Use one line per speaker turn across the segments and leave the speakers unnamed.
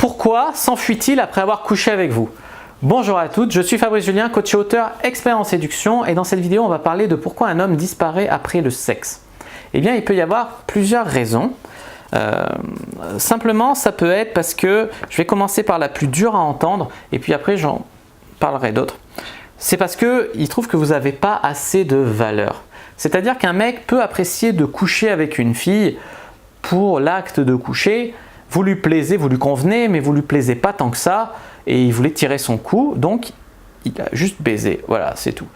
Pourquoi s'enfuit-il après avoir couché avec vous? Bonjour à toutes, je suis Fabrice Julien, coach et auteur expert en séduction, et dans cette vidéo on va parler de pourquoi un homme disparaît après le sexe. Eh bien il peut y avoir plusieurs raisons. Simplement ça peut être parce que, je vais commencer par la plus dure à entendre et puis après j'en parlerai d'autres. C'est parce qu'il trouve que vous n'avez pas assez de valeur. C'est-à-dire qu'un mec peut apprécier de coucher avec une fille pour l'acte de coucher. Vous lui plaisez, vous lui convenez, mais vous lui plaisez pas tant que ça, et il voulait tirer son coup, donc il a juste baisé, voilà, c'est tout.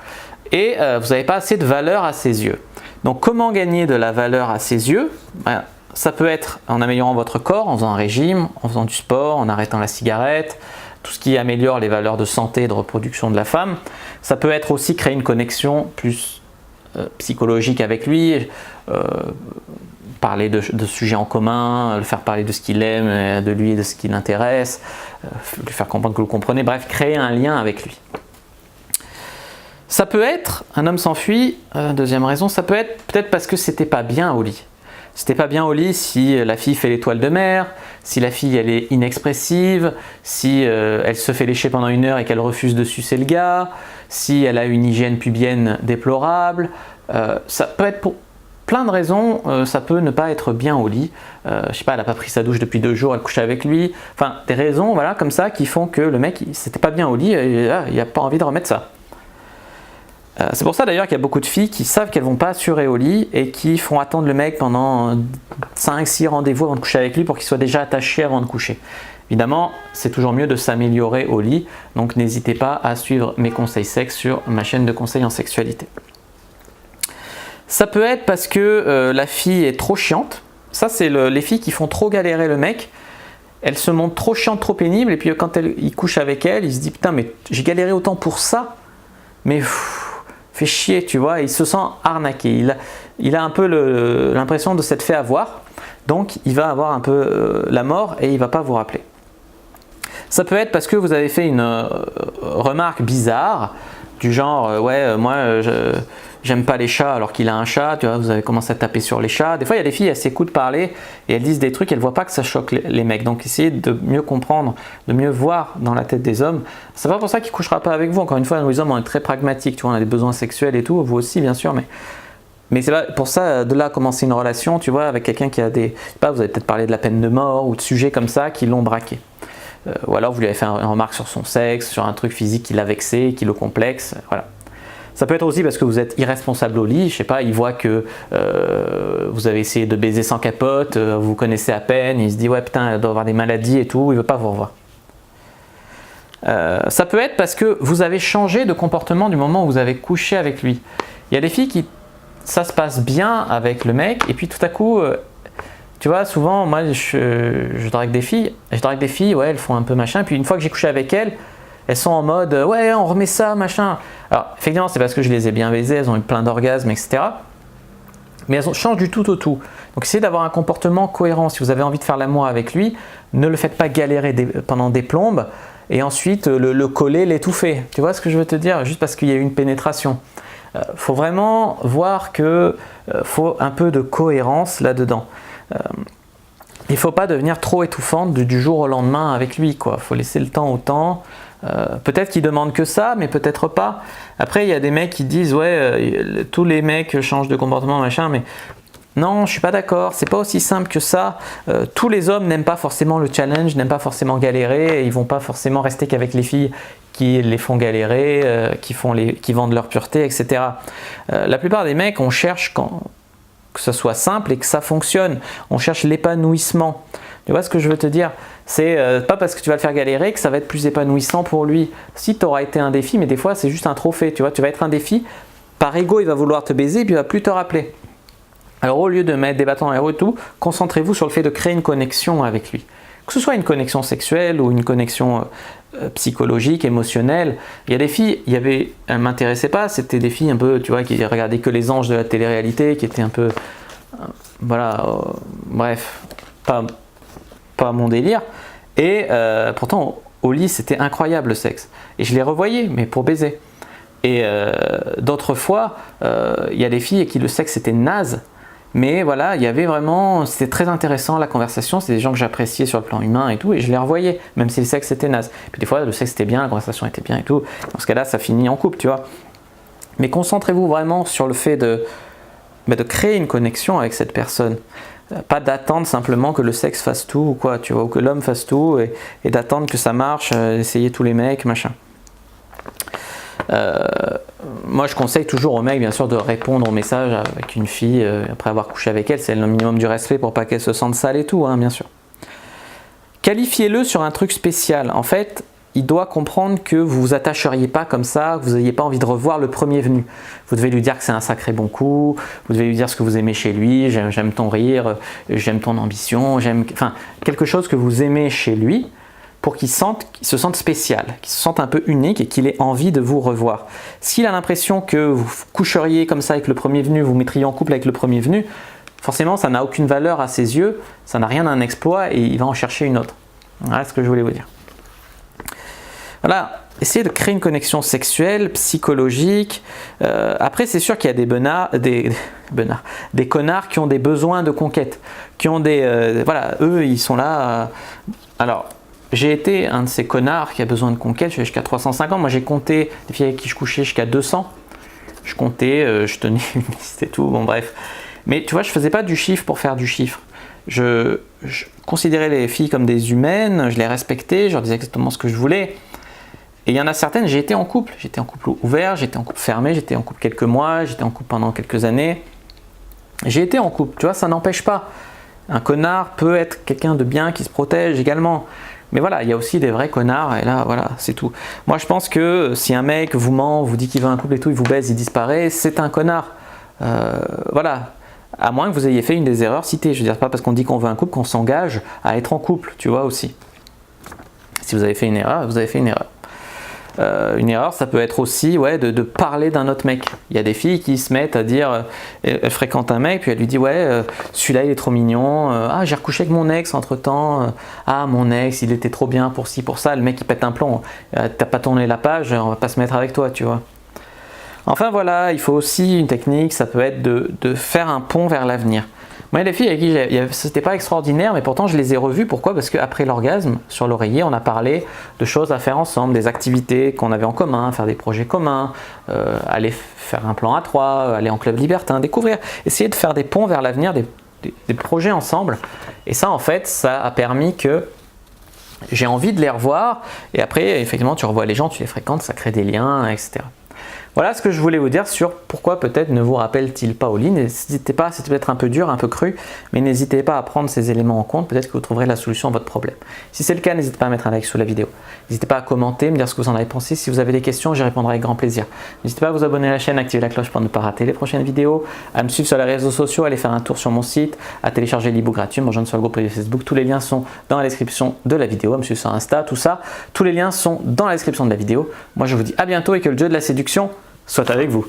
Et vous n'avez pas assez de valeur à ses yeux. Donc comment gagner de la valeur à ses yeux? Ça peut être en améliorant votre corps, en faisant un régime, en faisant du sport, en arrêtant la cigarette, tout ce qui améliore les valeurs de santé et de reproduction de la femme. Ça peut être aussi créer une connexion plus psychologique avec lui, parler de sujets en commun, le faire parler de ce qu'il aime, de lui et de ce qui l'intéresse, lui faire comprendre que vous le comprenez, bref, créer un lien avec lui. Ça peut être, un homme s'enfuit, deuxième raison, ça peut être peut-être parce que c'était pas bien au lit. C'était pas bien au lit si la fille fait l'étoile de mer, si la fille elle est inexpressive, si elle se fait lécher pendant 1 heure et qu'elle refuse de sucer le gars, si elle a une hygiène pubienne déplorable. Ça peut être pour plein de raisons, ça peut ne pas être bien au lit. Je sais pas, elle n'a pas pris sa douche depuis 2 jours, elle couche avec lui. Enfin, des raisons voilà, comme ça qui font que le mec, c'était pas bien au lit et il n'a pas envie de remettre ça. C'est pour ça d'ailleurs qu'il y a beaucoup de filles qui savent qu'elles ne vont pas assurer au lit et qui font attendre le mec pendant 5-6 rendez-vous avant de coucher avec lui pour qu'il soit déjà attaché avant de coucher. Évidemment, c'est toujours mieux de s'améliorer au lit, donc n'hésitez pas à suivre mes conseils sexe sur ma chaîne de conseils en sexualité. Ça peut être parce que la fille est trop chiante. Ça, c'est les filles qui font trop galérer le mec. Elles se montrent trop chiantes, trop pénibles, et puis quand il couche avec elle, il se dit putain, mais j'ai galéré autant pour ça, mais fait chier, tu vois, il se sent arnaqué. Il a un peu l'impression de s'être fait avoir, donc il va avoir un peu la mort et il ne va pas vous rappeler. Ça peut être parce que vous avez fait une remarque bizarre, du genre ouais, moi j'aime pas les chats alors qu'il a un chat, tu vois, vous avez commencé à taper sur les chats. Des fois il y a des filles, elles s'écoutent parler et elles disent des trucs, elles voient pas que ça choque les mecs. Donc essayez de mieux comprendre, de mieux voir dans la tête des hommes. C'est pas pour ça qu'il couchera pas avec vous. Encore une fois, nous les hommes on est très pragmatiques, tu vois, on a des besoins sexuels et tout, vous aussi bien sûr, mais c'est pas pour ça, de là commencer une relation, tu vois, avec quelqu'un qui a des, je sais pas, vous avez peut-être parlé de la peine de mort ou de sujets comme ça qui l'ont braqué. Ou alors vous lui avez fait une remarque sur son sexe, sur un truc physique qui l'a vexé, qui le complexe, voilà. Ça peut être aussi parce que vous êtes irresponsable au lit, je sais pas, il voit que vous avez essayé de baiser sans capote, vous vous connaissez à peine, il se dit ouais putain elle doit avoir des maladies et tout, il veut pas vous revoir. Ça peut être parce que vous avez changé de comportement du moment où vous avez couché avec lui. Il y a des filles qui, ça se passe bien avec le mec et puis tout à coup, tu vois, souvent moi je drague des filles, ouais elles font un peu machin, puis une fois que j'ai couché avec elles, elles sont en mode ouais on remet ça machin. Alors effectivement c'est parce que je les ai bien baisées, elles ont eu plein d'orgasmes etc. Mais elles changent du tout au tout. Donc essayez d'avoir un comportement cohérent. Si vous avez envie de faire l'amour avec lui, ne le faites pas galérer pendant des plombes et ensuite le coller, l'étouffer. Tu vois ce que je veux te dire? Juste parce qu'il y a eu une pénétration. Faut vraiment voir que faut un peu de cohérence là-dedans. Il ne faut pas devenir trop étouffante du jour au lendemain avec lui, quoi. Faut laisser le temps au temps. Peut-être qu'ils demandent que ça, mais peut-être pas. Après, il y a des mecs qui disent ouais, tous les mecs changent de comportement, machin, mais non, je suis pas d'accord. C'est pas aussi simple que ça. Tous les hommes n'aiment pas forcément le challenge, n'aiment pas forcément galérer, et ils vont pas forcément rester qu'avec les filles qui les font galérer, qui vendent leur pureté, etc. La plupart des mecs, on cherche que ce soit simple et que ça fonctionne. On cherche l'épanouissement. Tu vois ce que je veux te dire? C'est pas parce que tu vas le faire galérer que ça va être plus épanouissant pour lui. Si tu auras été un défi, mais des fois c'est juste un trophée, tu vois, tu vas être un défi, par ego il va vouloir te baiser et puis il va plus te rappeler. Alors au lieu de mettre des bâtons dans les roues et tout, concentrez-vous sur le fait de créer une connexion avec lui. Que ce soit une connexion sexuelle ou une connexion psychologique, émotionnelle. Il y a des filles, elles ne m'intéressaient pas, c'était des filles un peu, tu vois, qui regardaient que les anges de la télé-réalité, qui étaient un peu, voilà, bref, pas mon délire. Et pourtant, au lit, c'était incroyable le sexe. Et je les revoyais, mais pour baiser. Et d'autres fois, il y a des filles à qui le sexe était naze. Mais voilà, il y avait vraiment, c'était très intéressant la conversation, c'était des gens que j'appréciais sur le plan humain et tout, et je les revoyais, même si le sexe était naze. Puis des fois, le sexe était bien, la conversation était bien et tout. Dans ce cas-là, ça finit en couple, tu vois. Mais concentrez-vous vraiment sur le fait de créer une connexion avec cette personne. Pas d'attendre simplement que le sexe fasse tout ou quoi, tu vois, ou que l'homme fasse tout et d'attendre que ça marche, essayer tous les mecs, machin. Moi je conseille toujours aux mecs bien sûr de répondre aux messages avec une fille après avoir couché avec elle, c'est le minimum du respect pour pas qu'elle se sente sale et tout, hein, bien sûr. Qualifiez-le sur un truc spécial. En fait, il doit comprendre que vous vous attacheriez pas comme ça, que vous n'ayez pas envie de revoir le premier venu. Vous devez lui dire que c'est un sacré bon coup, vous devez lui dire ce que vous aimez chez lui, j'aime ton rire, j'aime ton ambition, enfin quelque chose que vous aimez chez lui pour qu'il se sente spécial, qu'il se sente un peu unique et qu'il ait envie de vous revoir. S'il a l'impression que vous coucheriez comme ça avec le premier venu, vous mettriez en couple avec le premier venu, forcément ça n'a aucune valeur à ses yeux, ça n'a rien d'un exploit et il va en chercher une autre. Voilà ce que je voulais vous dire. Voilà, essayez de créer une connexion sexuelle, psychologique. Après, c'est sûr qu'il y a des connards qui ont des besoins de conquête, qui ont voilà, eux, ils sont là. Alors, j'ai été un de ces connards qui a besoin de conquête. Je suis jusqu'à 350. Moi, j'ai compté des filles avec qui je couchais jusqu'à 200. Je comptais, je tenais une liste et tout. Bon, bref. Mais tu vois, je faisais pas du chiffre pour faire du chiffre. Je considérais les filles comme des humaines. Je les respectais. Je leur disais exactement ce que je voulais. Et il y en a certaines, j'ai été en couple. J'étais en couple ouvert, j'étais en couple fermé, j'étais en couple quelques mois, j'étais en couple pendant quelques années. J'ai été en couple, tu vois, ça n'empêche pas. Un connard peut être quelqu'un de bien qui se protège également. Mais voilà, il y a aussi des vrais connards et là, voilà, c'est tout. Moi, je pense que si un mec vous ment, vous dit qu'il veut un couple et tout, il vous baise, il disparaît, c'est un connard. Voilà. À moins que vous ayez fait une des erreurs citées. Je veux dire, pas parce qu'on dit qu'on veut un couple qu'on s'engage à être en couple, tu vois, aussi. Si vous avez fait une erreur, vous avez fait une erreur. Une erreur, ça peut être aussi de parler d'un autre mec. Il y a des filles qui se mettent à dire, elle fréquente un mec, puis elle lui dit celui-là il est trop mignon, j'ai recouché avec mon ex entre temps, mon ex il était trop bien pour ci, pour ça, le mec il pète un plomb, t'as pas tourné la page, on va pas se mettre avec toi, tu vois. Enfin voilà, il faut aussi une technique, ça peut être de faire un pont vers l'avenir. Moi, les filles avec qui c'était pas extraordinaire, mais pourtant je les ai revues. Pourquoi? Parce qu'après l'orgasme, sur l'oreiller, on a parlé de choses à faire ensemble, des activités qu'on avait en commun, faire des projets communs, aller faire un plan à 3, aller en club libertin, découvrir, essayer de faire des ponts vers l'avenir, des projets ensemble. Et ça, en fait, ça a permis que j'ai envie de les revoir. Et après, effectivement, tu revois les gens, tu les fréquentes, ça crée des liens, etc. Voilà ce que je voulais vous dire sur pourquoi peut-être ne vous rappelle-t-il pas au lit. N'hésitez pas, c'est peut-être un peu dur, un peu cru, mais n'hésitez pas à prendre ces éléments en compte, peut-être que vous trouverez la solution à votre problème. Si c'est le cas, n'hésitez pas à mettre un like sous la vidéo. N'hésitez pas à commenter, me dire ce que vous en avez pensé. Si vous avez des questions, j'y répondrai avec grand plaisir. N'hésitez pas à vous abonner à la chaîne, activer la cloche pour ne pas rater les prochaines vidéos, à me suivre sur les réseaux sociaux, à aller faire un tour sur mon site, à télécharger l'e-book gratuit, me rejoindre sur le groupe privé Facebook. Tous les liens sont dans la description de la vidéo, à me suivre sur Insta, tout ça. Tous les liens sont dans la description de la vidéo. Moi, je vous dis à bientôt et que le jeu de la séduction soit avec vous.